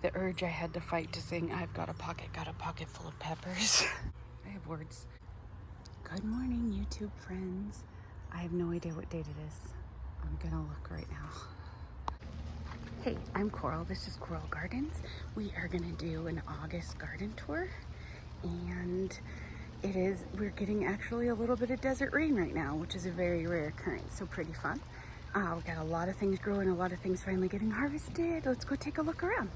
the urge I had to fight to sing I've got a pocket full of peppers. I have words. Good morning, YouTube friends. I have no idea what date it is. I'm gonna look right now. Hey, I'm Coral. This is Coral Gardens. We are gonna do an August garden tour, and we're getting actually a little bit of desert rain right now, which is a very rare occurrence, so pretty fun. We've got a lot of things growing, a lot of things finally getting harvested. Let's go take a look around.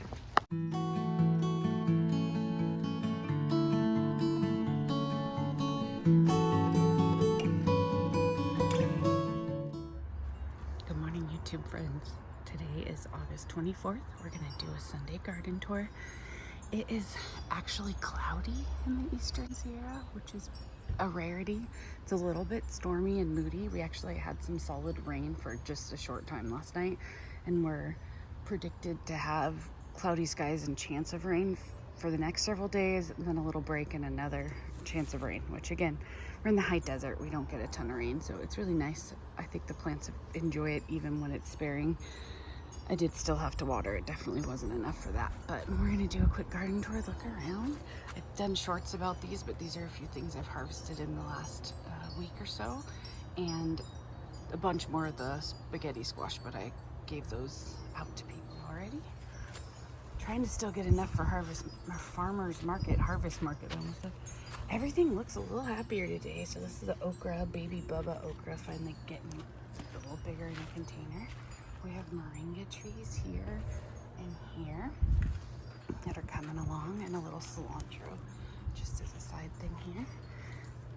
Good morning, YouTube friends. Today is August 24th. We're gonna do a Sunday garden tour. It is actually cloudy in the Eastern Sierra, which is a rarity. It's a little bit stormy and moody. We actually had some solid rain for just a short time last night, and we're predicted to have cloudy skies and chance of rain for the next several days, and then a little break and another chance of rain, which again, we're in the high desert. We don't get a ton of rain, so it's really nice. I think the plants enjoy it even when it's sparing. I did still have to water. It definitely wasn't enough for that, but we're gonna do a quick garden tour, look around. I've done shorts about these, but these are a few things I've harvested in the last week or so, and a bunch more of the spaghetti squash, but I gave those out to people already. Trying to still get enough for farmer's market, harvest market almost. Everything looks a little happier today. So this is the okra, baby Bubba okra, finally getting a little bigger in a container. We have moringa trees here and here that are coming along, and a little cilantro just as a side thing here.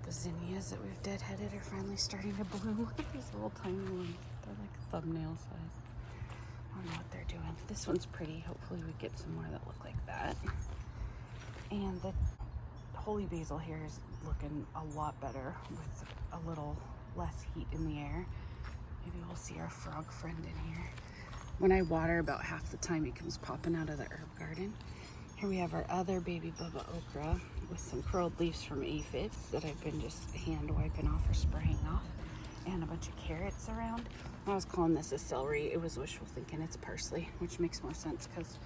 The zinnias that we've deadheaded are finally starting to bloom. Look at these little tiny ones. They're like thumbnail size. I don't know what they're doing. This one's pretty. Hopefully we get some more that look like that. And the holy basil here is looking a lot better with a little less heat in the air. Maybe we'll see our frog friend in here. When I water, about half the time he comes popping out of the herb garden. Here we have our other baby Bubba okra with some curled leaves from aphids that I've been just hand wiping off or spraying off, and a bunch of carrots around. I was calling this a celery. It was wishful thinking. It's parsley, which makes more sense because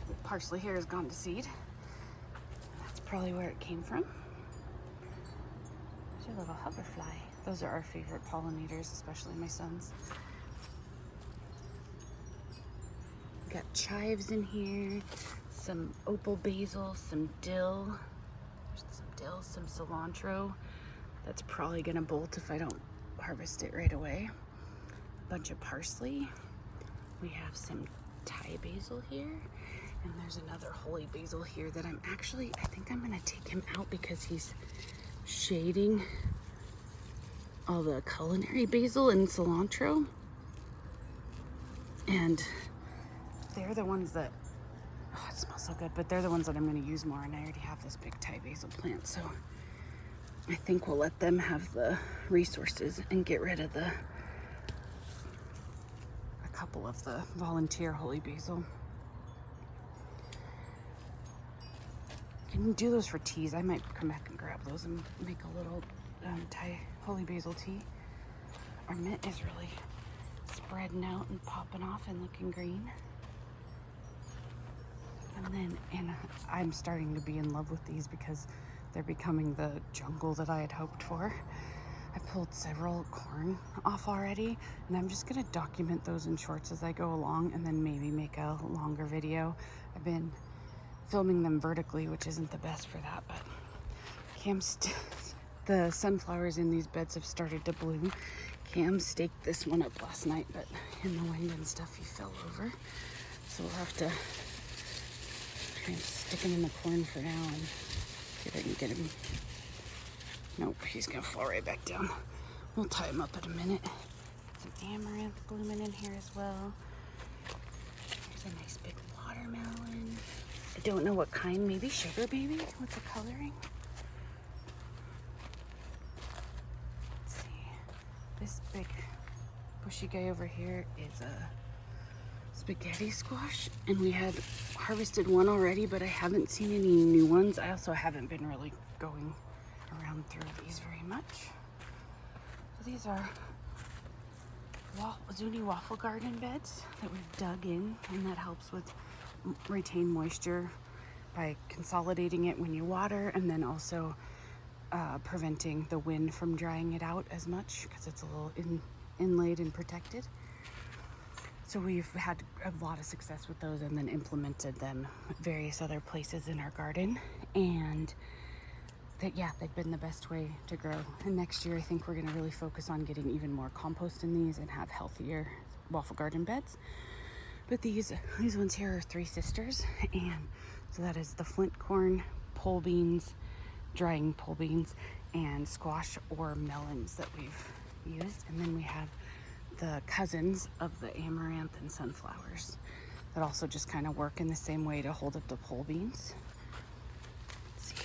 the parsley here has gone to seed. That's probably where it came from. There's your little hoverfly. Those are our favorite pollinators, especially my son's. Got chives in here, some opal basil, some dill, some cilantro. That's probably gonna bolt if I don't harvest it right away. Bunch of parsley. We have some Thai basil here, and there's another holy basil here that I think I'm gonna take him out because he's shading all the culinary basil and cilantro, and they're the ones that, oh, it smells so good, but they're the ones that I'm going to use more, and I already have this big Thai basil plant, so I think we'll let them have the resources and get rid of a couple of the volunteer holy basil. Can do those for teas. I might come back and grab those and make a little Thai holy basil tea. Our mint is really spreading out and popping off and looking green. And I'm starting to be in love with these because they're becoming the jungle that I had hoped for. I pulled several corn off already, and I'm just gonna document those in shorts as I go along, and then maybe make a longer video. I've been filming them vertically, which isn't the best for that, but the sunflowers in these beds have started to bloom. Cam staked this one up last night, but in the wind and stuff he fell over, so we'll have to try and stick him in the corn for now and see if I can get him. Nope, he's gonna fall right back down. We'll tie him up in a minute. Some amaranth blooming in here as well. There's a nice big watermelon. I don't know what kind, maybe sugar baby with the coloring. Let's see. This big bushy guy over here is a spaghetti squash, and we had harvested one already, but I haven't seen any new ones. I also haven't been really going around through these very much. So these are Zuni waffle garden beds that we've dug in, and that helps with retain moisture by consolidating it when you water, and then also preventing the wind from drying it out as much because it's a little inlaid and protected. So we've had a lot of success with those and then implemented them at various other places in our garden. And yeah, they've been the best way to grow. And next year, I think we're gonna really focus on getting even more compost in these and have healthier waffle garden beds. But these ones here are Three Sisters. And so that is the flint corn, pole beans, drying pole beans, and squash or melons that we've used. And then we have the cousins of the amaranth and sunflowers that also just kind of work in the same way to hold up the pole beans. Let's see.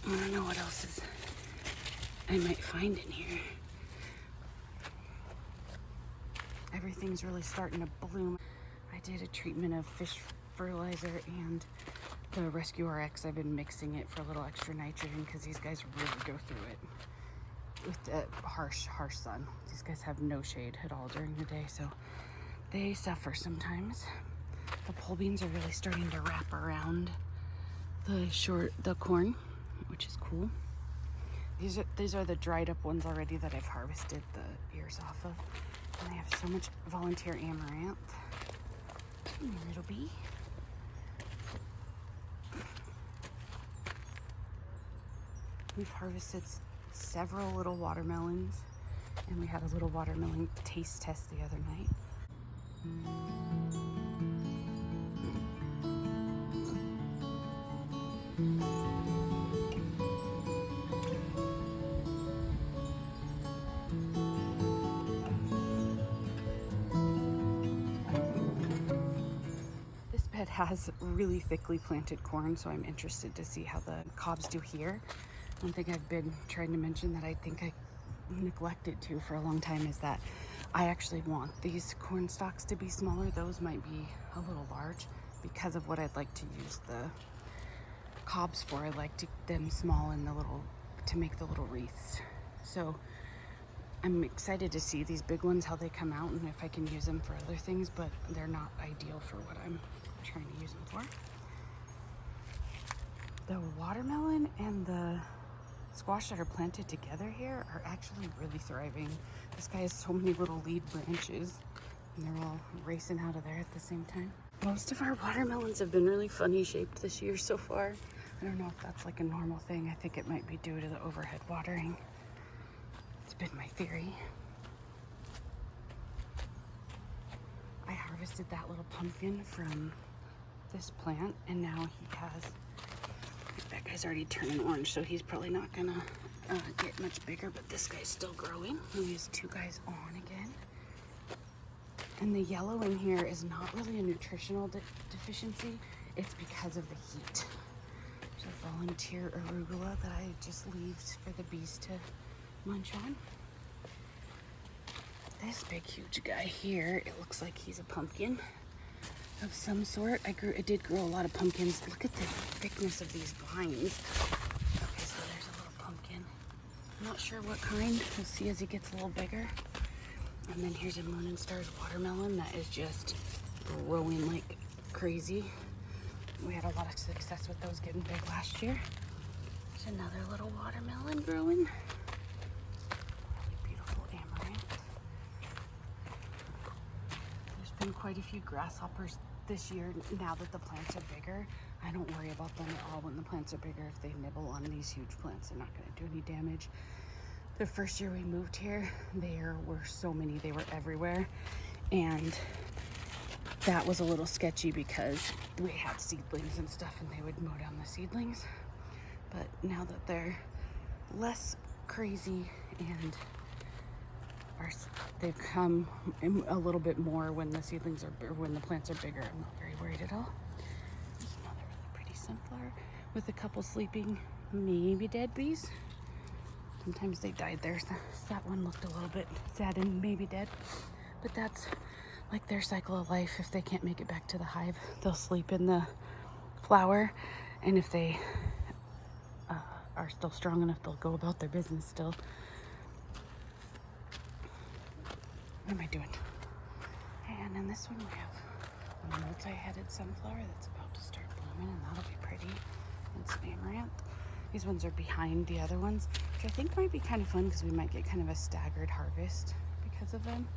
I don't know what else is I might find in here. Everything's really starting to bloom. I did a treatment of fish fertilizer and the Rescue RX. I've been mixing it for a little extra nitrogen because these guys really go through it with the harsh sun. These guys have no shade at all during the day, so they suffer sometimes. The pole beans are really starting to wrap around the corn, which is cool. These are the dried up ones already that I've harvested the ears off of. And they have so much volunteer amaranth. Little bee. We've harvested several little watermelons, and we had a little watermelon taste test the other night. This bed has really thickly planted corn, so I'm interested to see how the cobs do here. One thing I've been trying to mention that I think I neglected to for a long time is that I actually want these corn stalks to be smaller. Those might be a little large because of what I'd like to use the cobs for. I like them small and to make the little wreaths. So I'm excited to see these big ones, how they come out, and if I can use them for other things, but they're not ideal for what I'm trying to use them for. The watermelon and the squash that are planted together here are actually really thriving. This guy has so many little lead branches, and they're all racing out of there at the same time. Most of our watermelons have been really funny shaped this year so far. I don't know if that's like a normal thing. I think it might be due to the overhead watering. It's been my theory. I harvested that little pumpkin from this plant, and now he has, that guy's already turning orange, so he's probably not gonna get much bigger, but this guy's still growing. And he has two guys on again. And the yellow in here is not really a nutritional deficiency, it's because of the heat. There's a volunteer arugula that I just leaved for the bees to munch on. This big huge guy here, it looks like he's a pumpkin of some sort. I did grow a lot of pumpkins. Look at the thickness of these vines. Okay, so there's a little pumpkin. I'm not sure what kind. We'll see as he gets a little bigger. And then here's a Moon and Stars watermelon that is just growing like crazy. We had a lot of success with those getting big last year. There's another little watermelon growing. Really beautiful amaranth. There's been quite a few grasshoppers this year now that the plants are bigger. I don't worry about them at all when the plants are bigger. If they nibble on these huge plants, they're not going to do any damage. The first year we moved here, there were so many, they were everywhere. And that was a little sketchy because we had seedlings and stuff and they would mow down the seedlings. But now that they're less crazy and they've come a little bit more when the seedlings are, or when the plants are bigger, I'm not very worried at all. There's another really pretty sunflower with a couple sleeping, maybe dead bees. Sometimes they died there. That one looked a little bit sad and maybe dead. But that's like their cycle of life. If they can't make it back to the hive, they'll sleep in the flower. And if they are still strong enough, they'll go about their business still. What am I doing? And in this one we have multi-headed sunflower that's about to start blooming, and that'll be pretty. And some amaranth. These ones are behind the other ones, which I think might be kind of fun because we might get kind of a staggered harvest because of them.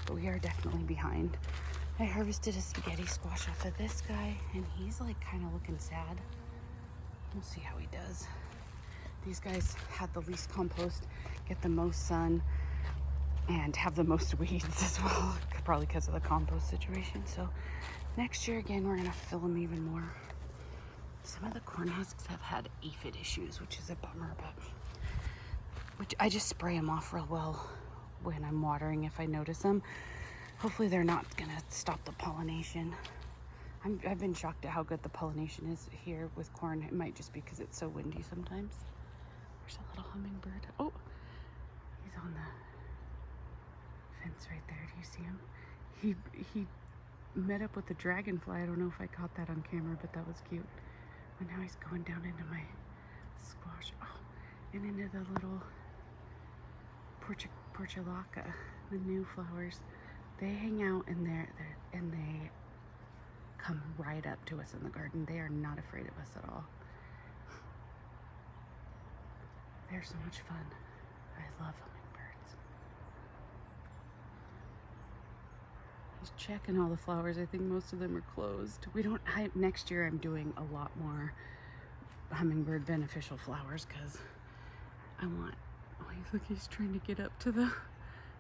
But we are definitely behind. I harvested a spaghetti squash off of this guy, and he's like kind of looking sad. We'll see how he does. These guys had the least compost, get the most sun, and have the most weeds as well, probably because of the compost situation. So next year again, we're gonna fill them even more. Some of the corn husks have had aphid issues, which is a bummer, but which I just spray them off real well when I'm watering if I notice them. Hopefully they're not gonna stop the pollination. I've been shocked at how good the pollination is here with corn. It might just be because it's so windy sometimes. There's a little hummingbird. Oh, he's on the fence right there. Do you see him? He met up with the dragonfly. I don't know if I caught that on camera, but that was cute. And now he's going down into my squash. Oh, and into the little portulaca, the new flowers. They hang out in there and they come right up to us in the garden. They are not afraid of us at all. They're so much fun. I love hummingbirds. He's checking all the flowers. I think most of them are closed. Next year I'm doing a lot more hummingbird beneficial flowers because I want, oh, look, he's trying to get up to the,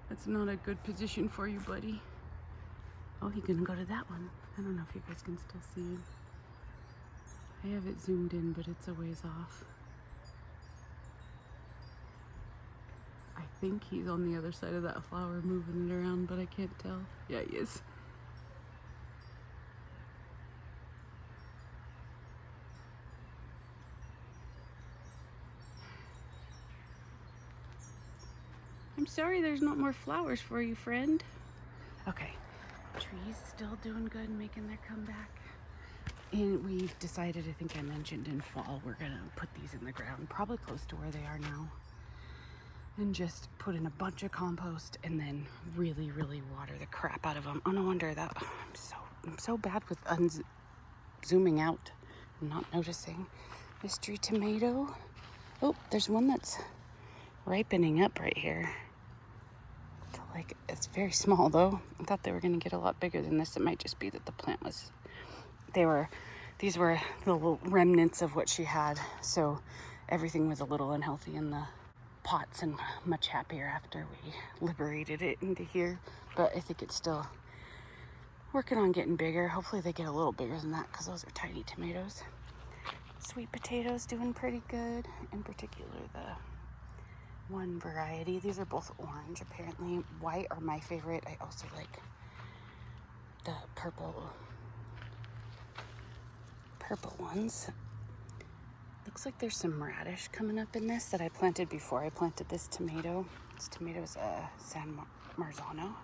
that's not a good position for you, buddy. Oh, he's gonna go to that one. I don't know if you guys can still see him. I have it zoomed in, but it's a ways off. I think he's on the other side of that flower moving it around, but I can't tell. Yeah, he is. I'm sorry there's not more flowers for you, friend. Okay, trees still doing good, making their comeback. And we've decided, I think I mentioned in fall, we're gonna put these in the ground, probably close to where they are now. And just put in a bunch of compost and then really, really water the crap out of them. Oh, no wonder that, I'm so bad with zooming out and not noticing. Mystery tomato. Oh, there's one that's ripening up right here. It's very small though. I thought they were gonna get a lot bigger than this. It might just be that the plant was, these were the little remnants of what she had. So everything was a little unhealthy in the pots and much happier after we liberated it into here. But I think it's still working on getting bigger. Hopefully they get a little bigger than that because those are tiny tomatoes. Sweet potatoes doing pretty good. In particular, the one variety. These are both orange, apparently. White are my favorite. I also like the purple ones. Looks like there's some radish coming up in this that I planted before I planted this tomato. This tomato is a San Marzano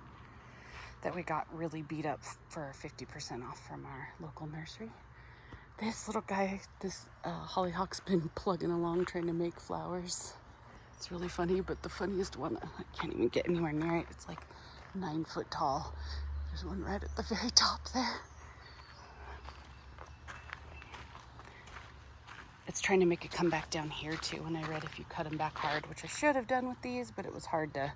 that we got really beat up for 50% off from our local nursery. This little guy, this hollyhock's been plugging along trying to make flowers. It's really funny, but the funniest one, I can't even get anywhere near it. It's like 9 foot tall. There's one right at the very top there. It's trying to make a comeback down here too. And I read if you cut them back hard, which I should have done with these, but it was hard to,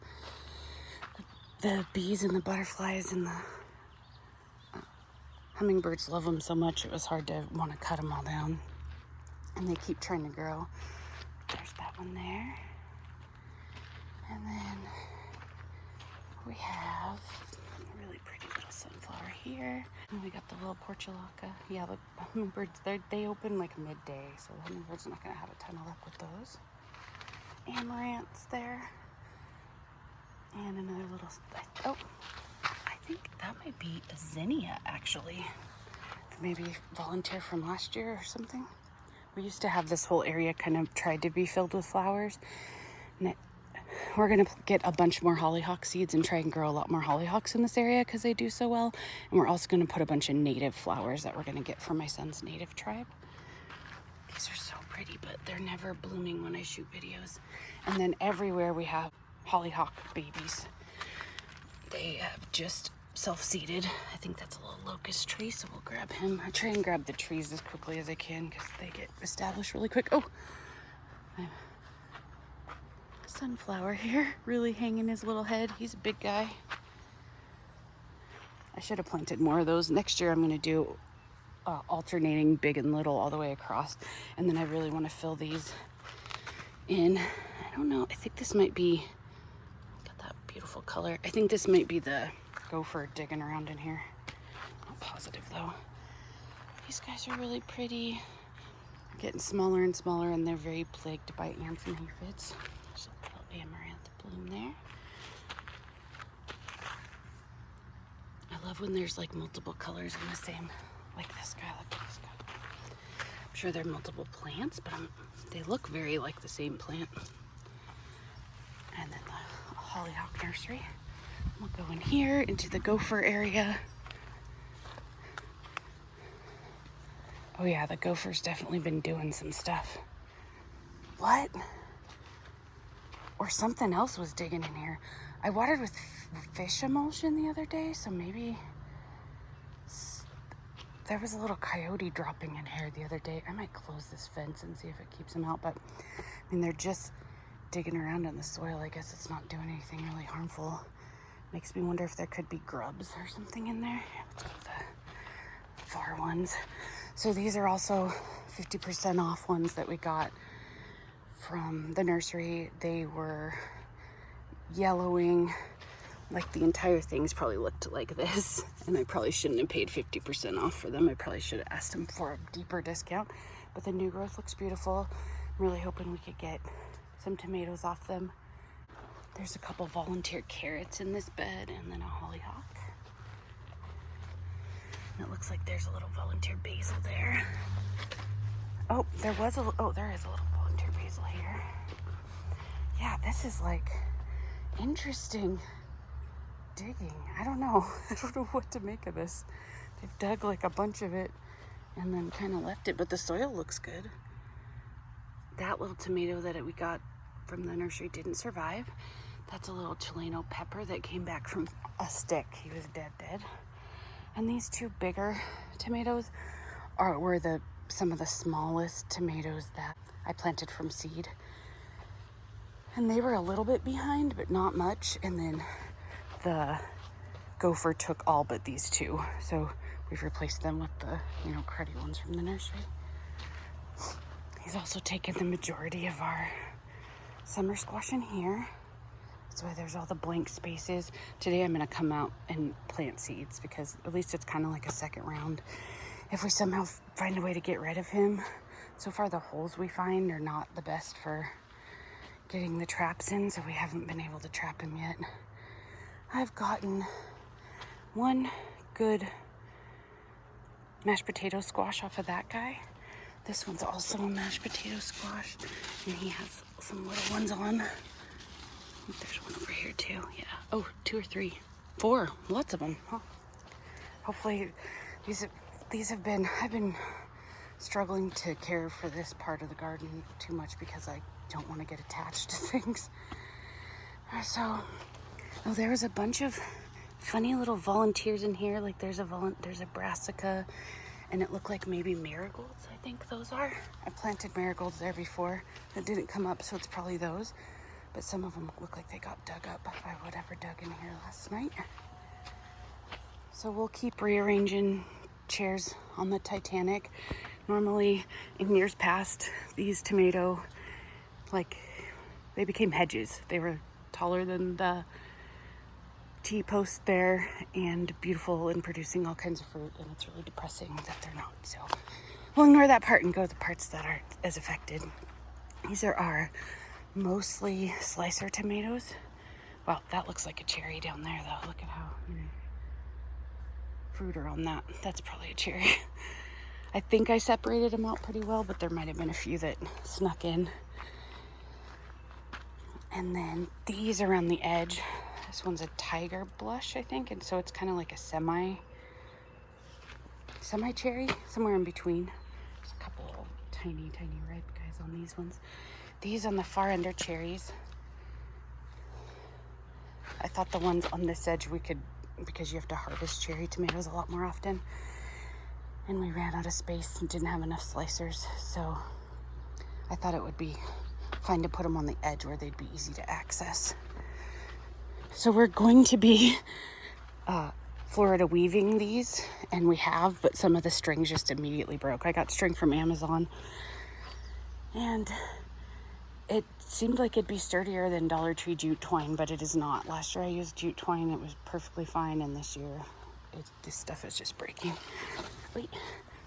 the bees and the butterflies and the hummingbirds love them so much, it was hard to want to cut them all down. And they keep trying to grow. There's that one there. And then we have a really pretty little sunflower here. And we got the little portulaca. Yeah, the hummingbirds, they open like midday, so the hummingbirds are not gonna have a ton of luck with those. Amaranths there. And another little, oh, I think that might be a zinnia actually. Maybe volunteer from last year or something. We used to have this whole area kind of tried to be filled with flowers. And we're gonna get a bunch more hollyhock seeds and try and grow a lot more hollyhocks in this area because they do so well. And we're also gonna put a bunch of native flowers that we're gonna get from my son's native tribe. These are so pretty, but they're never blooming when I shoot videos. And then everywhere we have hollyhock babies. They have just self-seeded. I think that's a little locust tree, so we'll grab him. I try and grab the trees as quickly as I can because they get established really quick. Oh, sunflower here, really hanging his little head. He's a big guy. I should have planted more of those. Next year I'm going to do alternating big and little all the way across, and then I really want to fill these in. I don't know, I think this might be, got that beautiful color. I think this might be the gopher digging around in here. Not positive though. These guys are really pretty. They're getting smaller and smaller, and they're very plagued by ants and aphids. There's a little amaranth bloom there. I love when there's like multiple colors in the same, like this guy, look at this guy. I'm sure they're multiple plants, but they look very like the same plant. And then the hollyhock nursery. We'll go in here into the gopher area. Oh yeah, the gopher's definitely been doing some stuff. What? Or something else was digging in here. I watered with fish emulsion the other day, so maybe there was a little coyote dropping in here the other day. I might close this fence and see if it keeps them out, but I mean, they're just digging around in the soil. I guess it's not doing anything really harmful. Makes me wonder if there could be grubs or something in there. Let's go to the far ones. So these are also 50% off ones that we got from the nursery. They were yellowing, like the entire thing's probably looked like this, and I probably shouldn't have paid 50% off for them. I probably should have asked them for a deeper discount, but the new growth looks beautiful. I'm really hoping we could get some tomatoes off them. There's a couple volunteer carrots in this bed, and then a hollyhock. And it looks like there's a little volunteer basil there. Oh, there is a little volunteer basil here. Yeah, this is like interesting digging. I don't know. I don't know what to make of this. They've dug like a bunch of it and then kind of left it, but the soil looks good. That little tomato that we got from the nursery didn't survive. That's a little Chileno pepper that came back from a stick. He was dead. And these two bigger tomatoes were some of the smallest tomatoes that I planted from seed. And they were a little bit behind, but not much. And then the gopher took all but these two. So we've replaced them with the, cruddy ones from the nursery. He's also taken the majority of our summer squash in here. That's why there's all the blank spaces. Today I'm gonna come out and plant seeds because at least it's kind of like a second round. If we somehow find a way to get rid of him. So far the holes we find are not the best for getting the traps in, so we haven't been able to trap him yet. I've gotten one good mashed potato squash off of that guy. This one's also a mashed potato squash, and he has some little ones on. I think there's one over here too. Yeah. Oh, 2 or 3, 4, lots of them. Huh. Hopefully, I've been struggling to care for this part of the garden too much because I don't want to get attached to things. So, there was a bunch of funny little volunteers in here. Like there's a brassica, and it looked like maybe marigolds. I think those are. I planted marigolds there before. It didn't come up, so it's probably those. But some of them look like they got dug up by whatever dug in here last night. So we'll keep rearranging chairs on the Titanic. Normally, in years past, these tomato, they became hedges. They were taller than the T-post there and beautiful and producing all kinds of fruit, and it's really depressing that they're not. So we'll ignore that part and go to the parts that aren't as affected. These are our mostly slicer tomatoes. Wow, that looks like a cherry down there though. Look at how many fruit are on that. That's probably a cherry. I think I separated them out pretty well, but there might have been a few that snuck in. And then these around the edge. This one's a tiger blush, I think, and so it's kind of like a semi-cherry, somewhere in between. There's a couple tiny red guys on these ones. These on the far end are cherries. I thought the ones on this edge we could because you have to harvest cherry tomatoes a lot more often. And we ran out of space and didn't have enough slicers, so I thought it would be fine to put them on the edge where they'd be easy to access. So we're going to be Florida weaving these, and we have, but some of the strings just immediately broke. I got string from Amazon, and it seemed like it'd be sturdier than Dollar Tree jute twine, but it is not. Last year I used jute twine, it was perfectly fine, and this year this stuff is just breaking. Wait,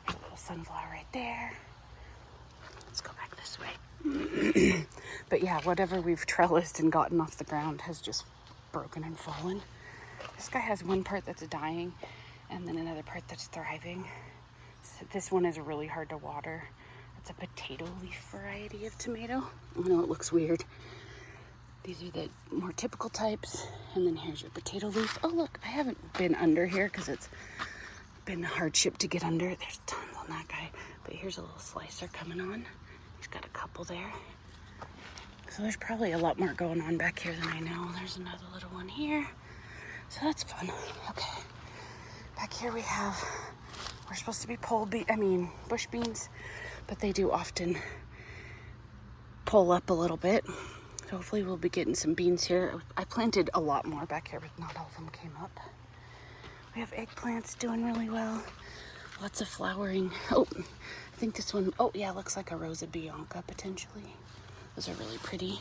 there's a little sunflower right there. Let's go back this way. But yeah, whatever we've trellised and gotten off the ground has just broken and fallen. This guy has one part that's dying and then another part that's thriving. So this one is really hard to water. It's a potato leaf variety of tomato. I know it looks weird. These are the more typical types. And then here's your potato leaf. Oh look, I haven't been under here because it's been a hardship to get under. There's tons on that guy. But here's a little slicer coming on. He's got a couple there. So there's probably a lot more going on back here than I know. There's another little one here. So that's fun. Okay. Back here we're supposed to be bush beans, but they do often pull up a little bit. So hopefully we'll be getting some beans here. I planted a lot more back here, but not all of them came up. We have eggplants doing really well. Lots of flowering. Oh, I think this one, oh yeah, looks like a Rosa Bianca potentially. Those are really pretty.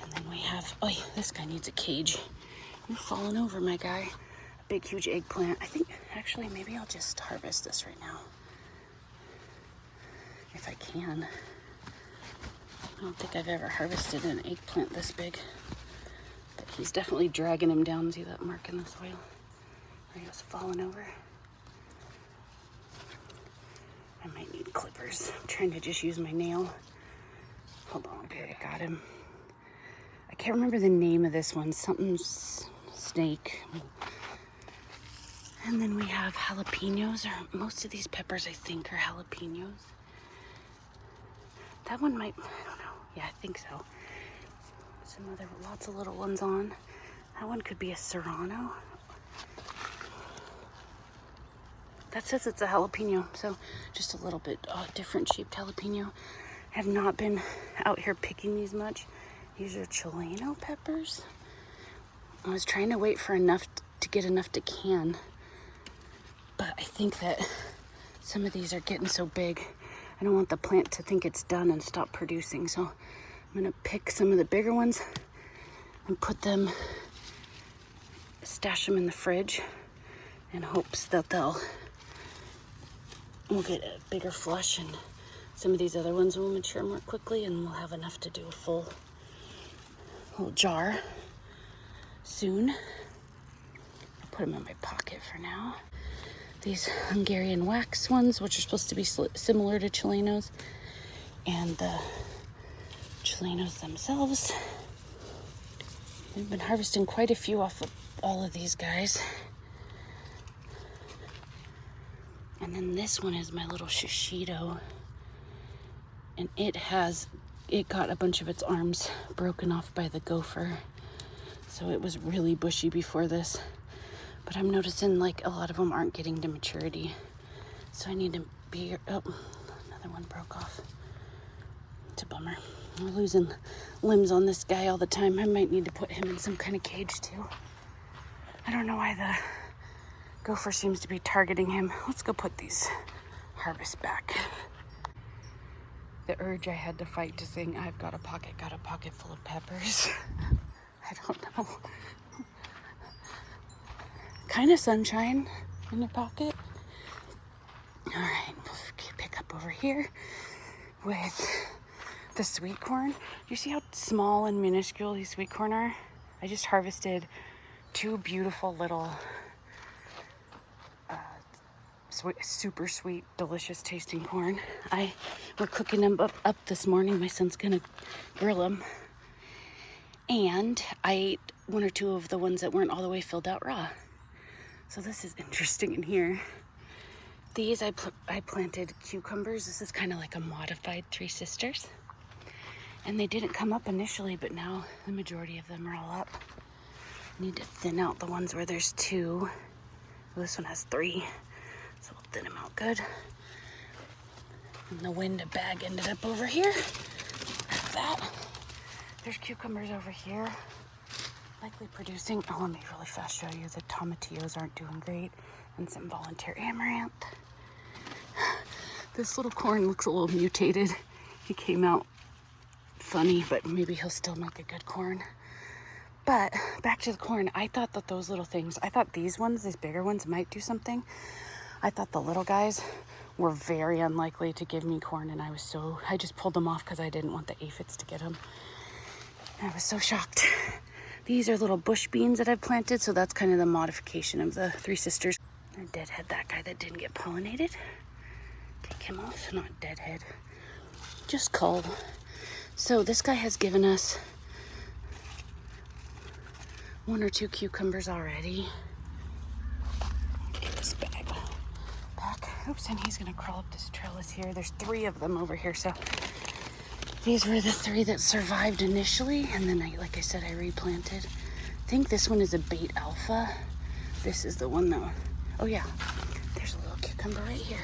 And then we have, oh yeah, this guy needs a cage. You're falling over, my guy. A big, huge eggplant. I think, actually, maybe I'll just harvest this right now. If I can. I don't think I've ever harvested an eggplant this big. But he's definitely dragging him down. See that mark in the soil? Where he was falling over. I might need clippers. I'm trying to just use my nail. Hold on, okay, I got him. I can't remember the name of this one. Something snake. And then we have jalapenos. Most of these peppers, I think, are jalapenos. That one might, I don't know. Yeah, I think so. Lots of little ones on. That one could be a serrano. That says it's a jalapeno, so just a little bit different shaped jalapeno. I have not been out here picking these much. These are Chileno peppers. I was trying to wait for enough to get enough to can, but I think that some of these are getting so big, I don't want the plant to think it's done and stop producing. So I'm gonna pick some of the bigger ones and stash them in the fridge in hopes that we'll get a bigger flush, and some of these other ones will mature more quickly, and we'll have enough to do a full little jar soon. I'll put them in my pocket for now. These Hungarian wax ones, which are supposed to be similar to Chilenos, and the Chilenos themselves. We've been harvesting quite a few off of all of these guys. And then this one is my little shishito, and it got a bunch of its arms broken off by the gopher, so it was really bushy before this. But I'm noticing like a lot of them aren't getting to maturity, so I need to be, oh, another one broke off. It's a bummer. We're losing limbs on this guy all the time. I might need to put him in some kind of cage too. I don't know why the gopher seems to be targeting him. Let's go put these harvests back. The urge I had to fight to sing, I've got a pocket full of peppers. I don't know. Kind of sunshine in your pocket. All right, we'll pick up over here with the sweet corn. You see how small and minuscule these sweet corn are? I just harvested 2 beautiful little super sweet, delicious tasting corn. We're cooking them up this morning. My son's gonna grill them. And I ate 1 or 2 of the ones that weren't all the way filled out raw. So this is interesting in here. These, I planted cucumbers. This is kind of like a modified Three Sisters. And they didn't come up initially, but now the majority of them are all up. Need to thin out the ones where there's 2. Well, this one has 3, so we'll thin them out good. And the wind bag ended up over here. Like that. There's cucumbers over here. Likely producing. Oh, let me really fast show you the tomatillos aren't doing great. And some volunteer amaranth. This little corn looks a little mutated. He came out funny, but maybe he'll still make a good corn. But back to the corn, I thought that those little things, I thought these ones, these bigger ones might do something. I thought the little guys were very unlikely to give me corn, and I just pulled them off because I didn't want the aphids to get them. And I was so shocked. These are little bush beans that I've planted, so that's kind of the modification of the Three Sisters. I deadhead that guy that didn't get pollinated. Take him off, not deadhead, just cull. So this guy has given us 1 or 2 cucumbers already. Get this bag back. Oops, and he's gonna crawl up this trellis here. There's 3 of them over here, so these were the 3 that survived initially, and then like I said, I replanted. I think this one is a bait alpha. This is the one though. Oh yeah, there's a little cucumber right here.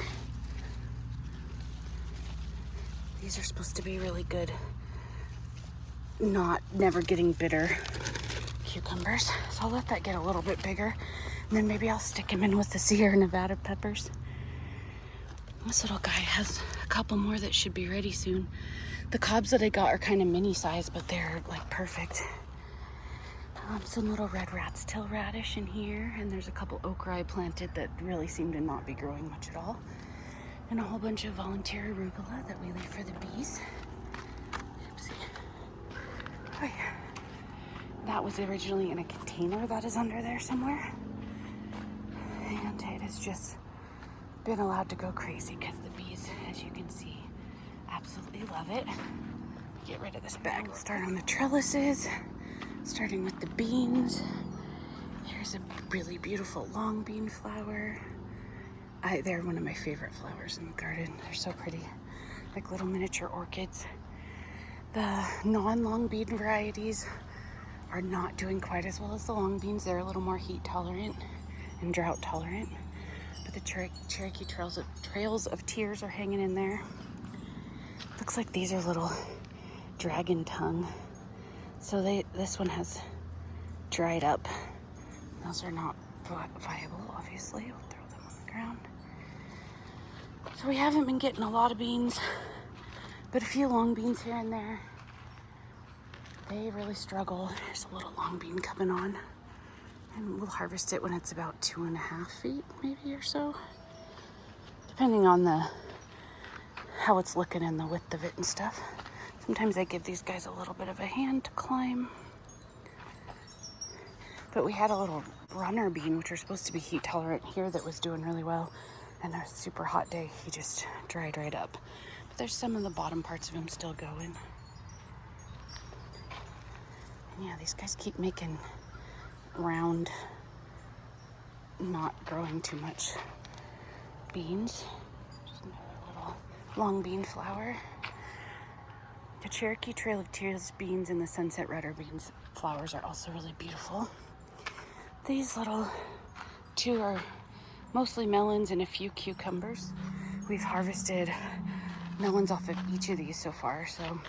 These are supposed to be really good, never getting bitter cucumbers. So I'll let that get a little bit bigger, and then maybe I'll stick him in with the Sierra Nevada peppers. This little guy has a couple more that should be ready soon. The cobs that I got are kind of mini size, but they're like perfect. Some little red rat's tail radish in here, and there's a couple okra I planted that really seem to not be growing much at all, and a whole bunch of volunteer arugula that we leave for the bees. Oopsie. Oh yeah. That was originally in a container that is under there somewhere, and it has just been allowed to go crazy because the bees, as you can see, absolutely love it. Get rid of this bag. We'll start on the trellises, starting with the beans. Here's a really beautiful long bean flower. They're one of my favorite flowers in the garden. They're so pretty, like little miniature orchids. The non-long bean varieties are not doing quite as well as the long beans. They're a little more heat tolerant and drought tolerant. But the Cherokee Trails of Tears are hanging in there. Looks like these are little dragon tongue. So this one has dried up. Those are not viable, obviously. We'll throw them on the ground. So we haven't been getting a lot of beans, but a few long beans here and there. They really struggle. There's a little long bean coming on, and we'll harvest it when it's about 2.5 feet, maybe, or so, depending on how it's looking and the width of it and stuff. Sometimes I give these guys a little bit of a hand to climb. But we had a little runner bean, which are supposed to be heat tolerant here, that was doing really well. And a super hot day, he just dried right up. But there's some of the bottom parts of him still going. And yeah, these guys keep making round, not growing too much beans. Just another little long bean flower. The Cherokee Trail of Tears beans and the Sunset Redder beans flowers are also really beautiful. These little 2 are mostly melons and a few cucumbers. We've harvested melons off of each of these so far. So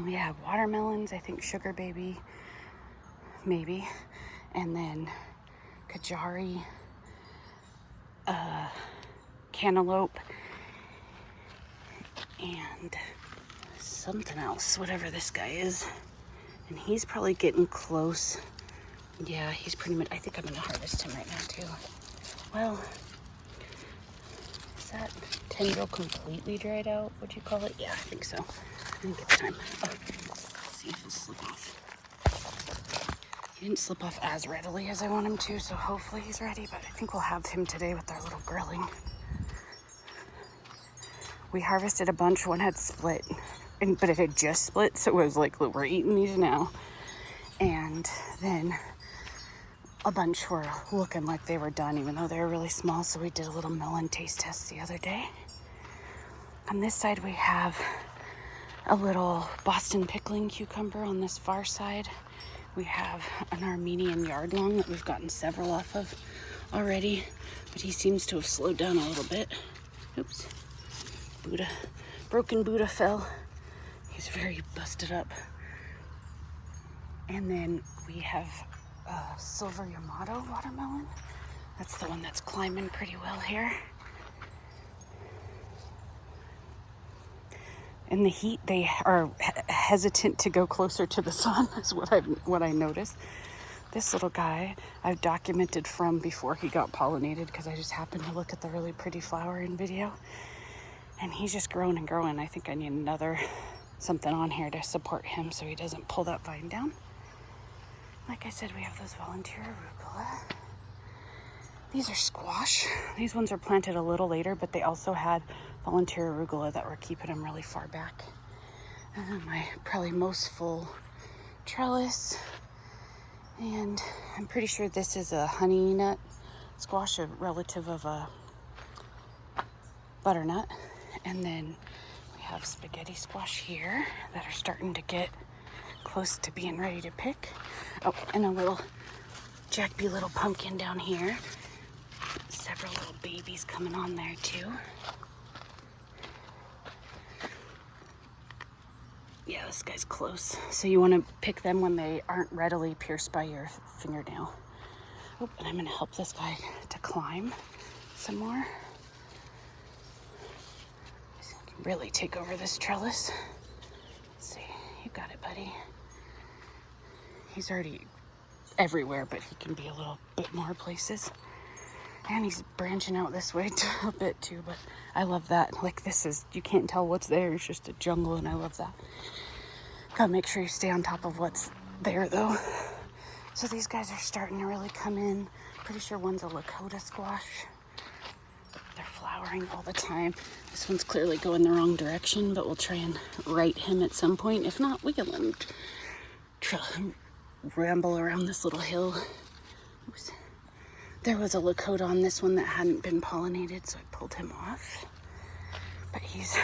we have watermelons, I think Sugar Baby, maybe, and then Kajari, cantaloupe, and something else, whatever this guy is. And he's probably getting close. Yeah, he's pretty much, I think I'm gonna harvest him right now too. Well, is that tendril completely dried out, would you call it? Yeah, I think so. I think it's time. Oh, let's see if he'll slip off. He didn't slip off as readily as I want him to, so hopefully he's ready, but I think we'll have him today with our little grilling. We harvested a bunch, one had split, but it had just split, so it was like, look, we're eating these now. And then a bunch were looking like they were done, even though they were really small, so we did a little melon taste test the other day. On this side, we have a little Boston pickling cucumber on this far side. We have an Armenian yardlong that we've gotten several off of already, but he seems to have slowed down a little bit. Oops. Buddha, broken Buddha fell. He's very busted up. And then we have a Silver Yamato watermelon. That's the one that's climbing pretty well here. In the heat, they are hesitant to go closer to the sun, is what I noticed. This little guy I've documented from before he got pollinated, because I just happened to look at the really pretty flower in video. And he's just growing and growing. I think I need another something on here to support him so he doesn't pull that vine down. Like I said, we have those volunteer arugula. These are squash. These ones are planted a little later, but they also had volunteer arugula that were keeping them really far back. And then my probably most full trellis. And I'm pretty sure this is a honey nut squash, a relative of a butternut. And then we have spaghetti squash here that are starting to get close to being ready to pick. Oh, and a little Jack B. Little pumpkin down here. Several little babies coming on there too. Yeah, this guy's close. So you want to pick them when they aren't readily pierced by your fingernail. Oh, and I'm going to help this guy to climb some more. Really take over this trellis. Let's see, you got it, buddy. He's already everywhere, but he can be a little bit more places. And he's branching out this way a bit too, but I love that. Like, this is, you can't tell what's there. It's just a jungle, and I love that. Gotta make sure you stay on top of what's there though. So these guys are starting to really come in. Pretty sure one's a Lakota squash. They're flowering all the time. This one's clearly going the wrong direction, but we'll try and right him at some point. If not, we can let him ramble around this little hill. Oops. There was a Lakota on this one that hadn't been pollinated, so I pulled him off. But he's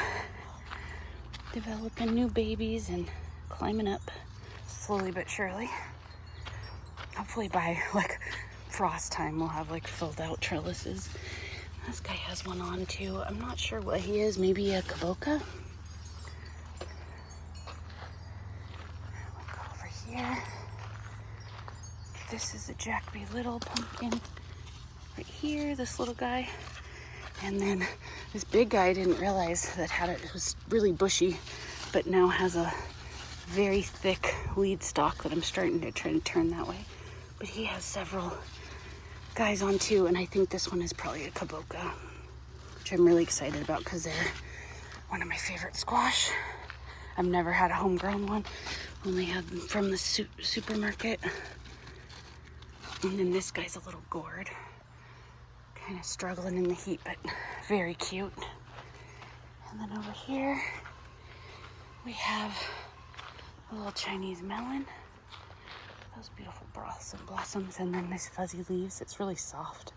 developing new babies and climbing up slowly but surely. Hopefully by like frost time we'll have like filled out trellises. This guy has one on too. I'm not sure what he is. Maybe a kaboka. We'll go over here. This is a Jack B. Little pumpkin. Right here, this little guy. And then this big guy, I didn't realize that it was really bushy, but now has a very thick lead stalk that I'm starting to try to turn that way. But he has several guys on too, and I think this one is probably a kaboka, which I'm really excited about because they're one of my favorite squash. I've never had a homegrown one, only had them from the supermarket. And then this guy's a little gourd, kind of struggling in the heat, but very cute. And then over here we have a little Chinese melon. Those beautiful blossoms, and then these fuzzy leaves. It's really soft.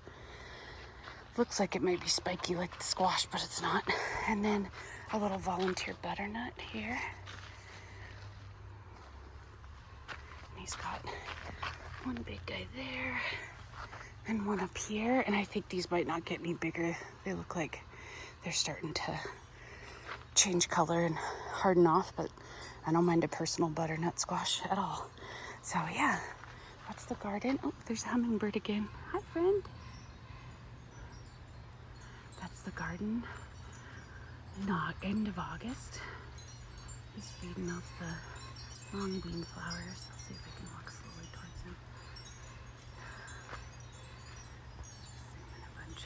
Looks like it might be spiky like the squash, but it's not. And then a little volunteer butternut here. And he's got one big guy there and one up here. And I think these might not get any bigger. They look like they're starting to change color and harden off, but I don't mind a personal butternut squash at all. So yeah, that's the garden. Oh, there's a hummingbird again. Hi, friend. That's the garden. End of August. He's feeding off the long bean flowers. I'll see if I can walk slowly towards him. Just see him in a bunch.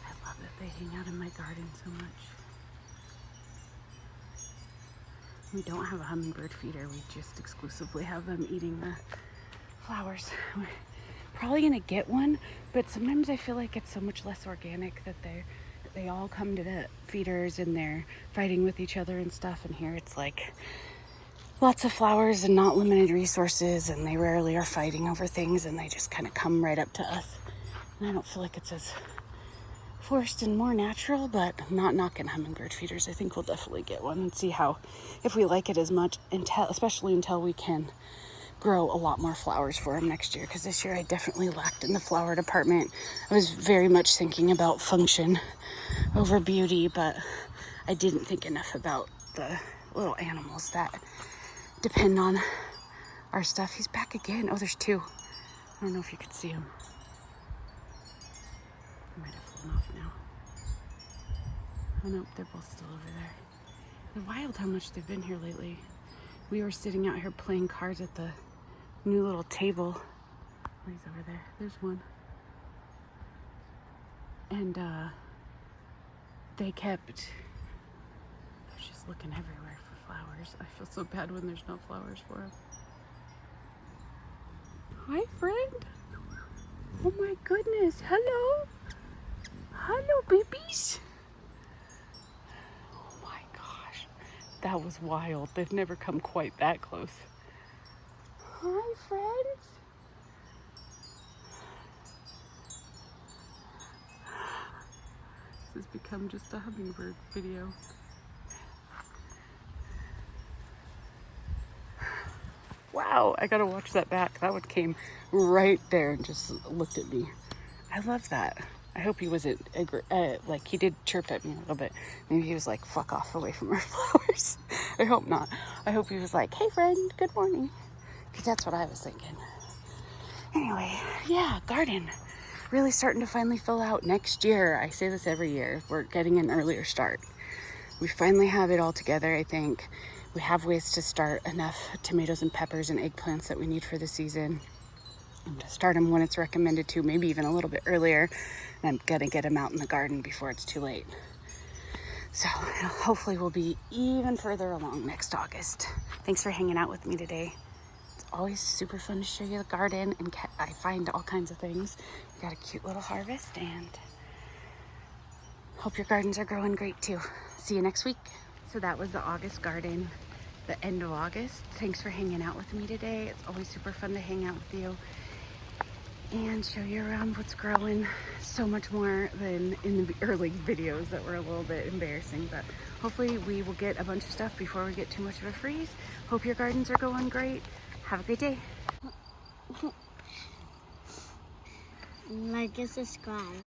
I love that they hang out in my garden so much. We don't have a hummingbird feeder. We just exclusively have them eating the flowers. We're probably gonna get one, but sometimes I feel like it's so much less organic that they all come to the feeders and they're fighting with each other and stuff. And here it's like lots of flowers and not limited resources, and they rarely are fighting over things, and they just kind of come right up to us. And I don't feel like it's as forest and more natural, but I'm not knocking hummingbird feeders. I think we'll definitely get one and see how, if we like it as much, especially until we can grow a lot more flowers for them next year, because this year I definitely lacked in the flower department. I was very much thinking about function over beauty, but I didn't think enough about the little animals that depend on our stuff. He's back again. Oh, there's two. I don't know if you could see him. He might have flown off now. Oh no, they're both still over there. It's wild how much they've been here lately. We were sitting out here playing cards at the new little table. Oh, he's over there. There's one. And they kept just looking everywhere for flowers. I feel so bad when there's no flowers for them. Hi, friend. Oh my goodness. Hello. Hello, babies. Oh my gosh. That was wild. They've never come quite that close. Hi, friends. This has become just a hummingbird video. Wow, I gotta watch that back. That one came right there and just looked at me. I love that. I hope he wasn't, like he did chirp at me a little bit. Maybe he was like, fuck off away from our flowers. I hope not. I hope he was like, hey friend, good morning. Because that's what I was thinking. Anyway, yeah, garden. Really starting to finally fill out next year. I say this every year. We're getting an earlier start. We finally have it all together, I think. We have ways to start enough tomatoes and peppers and eggplants that we need for the season. I'm to start them when it's recommended to, maybe even a little bit earlier. And I'm gonna get them out in the garden before it's too late. So hopefully we'll be even further along next August. Thanks for hanging out with me today. It's always super fun to show you the garden, and I find all kinds of things. We got a cute little harvest, and hope your gardens are growing great too. See you next week. So that was the August garden, the end of August. Thanks for hanging out with me today. It's always super fun to hang out with you and show you around what's growing. So much more than in the early videos that were a little bit embarrassing, but hopefully we will get a bunch of stuff before we get too much of a freeze. Hope your gardens are going great. Have a great day. Like and subscribe.